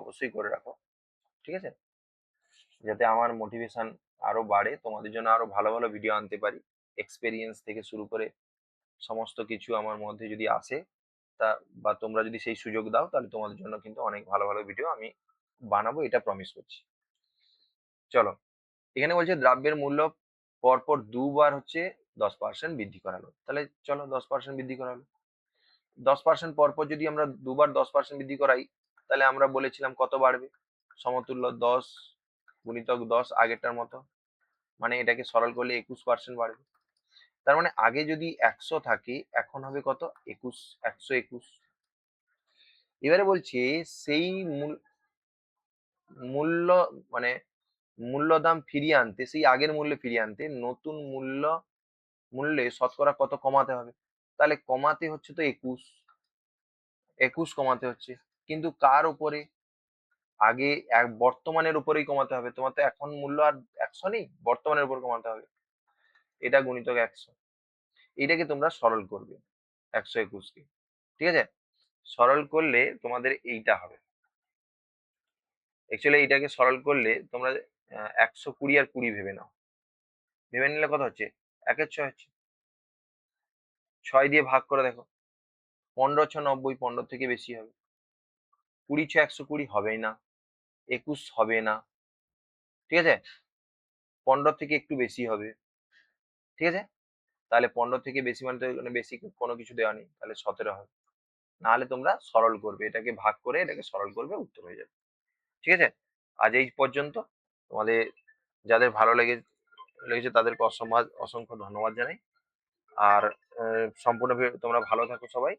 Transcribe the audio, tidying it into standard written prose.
অবশ্যই করে রাখো, ঠিক আছে, যাতে আমার মোটিভেশন আরো বাড়ে, তোমাদের জন্য আরো ভালো ভালো ভিডিও আনতে পারি। এক্সপেরিয়েন্স থেকে শুরু করে সমস্ত কিছু আমার মধ্যে যদি আসে, তা বা তোমরা যদি সেই সুযোগ দাও, তাহলে তোমাদের জন্য কিন্তু অনেক ভালো ভালো ভিডিও আমি বানাবো, এটা প্রমিস করছি। চলো, এখানে বলছে দ্রব্যের মূল্য পরপর দুবার হচ্ছে 10% বৃদ্ধি করা হলো। তাহলে চলো 10% বৃদ্ধি করা হলো। 10% পরপর যদি আমরা দুবার 10% বৃদ্ধি করাই, তাহলে আমরা বলেছিলাম কত বাড়বে, সমতুল্য 10 গুণিতক 10 আগেরটার মতো, মানে এটাকে সরল করলে 21% বাড়বে। তার মানে আগে যদি 100 থাকে, এখন হবে কত, 21, 121। এবারে বলছে সেই মূল্য মানে মূল্য দাম ফিরিয়ে আনতে, সেই আগের মূল্য ফিরিয়ে আনতে নতুন মূল্যে শতকরা কত কমাতে হবে। তাহলে কমাতে হচ্ছে তো 21, 21 কমাতে হচ্ছে, কিন্তু কার উপরে, আগে বর্তমানের উপরেই কমাতে হবে। তোমার তো এখন মূল্য আর 100 নেই, বর্তমানের উপর কমাতে হবে, এটা গুণিতক 100। এটাকে তোমরা সরল করবে 121 কে, ঠিক আছে। সরল করলে তোমাদের এইটা হবে, অ্যাকচুয়ালি এইটাকে সরল করলে তোমরা 120 আর 20 ভেবে নাও, ভেবে নিলে কত হচ্ছে, 1/6 হচ্ছে। 6 দিয়ে ভাগ করে দেখো, 15 × 90, 15 থেকে বেশি হবে। 20 × 120 হবেই না, 21 হবে না, ঠিক আছে, 15 থেকে একটু বেশি হবে, ঠিক আছে। তাহলে 15 থেকে বেশি মানে তো এখানে বেশি কোনো কিছু দেওয়া নেই, তাহলে 17 হবে। নাহলে তোমরা সরল করবে, এটাকে ভাগ করে এটাকে সরল করবে, উত্তর হয়ে যাবে, ঠিক আছে। আজ এই পর্যন্ত। তোমাদের যাদের ভালো লেগেছে তাদেরকে অসংখ্য ধন্যবাদ জানাই। আর সম্পূর্ণ তোমরা ভালো থাকো সবাই।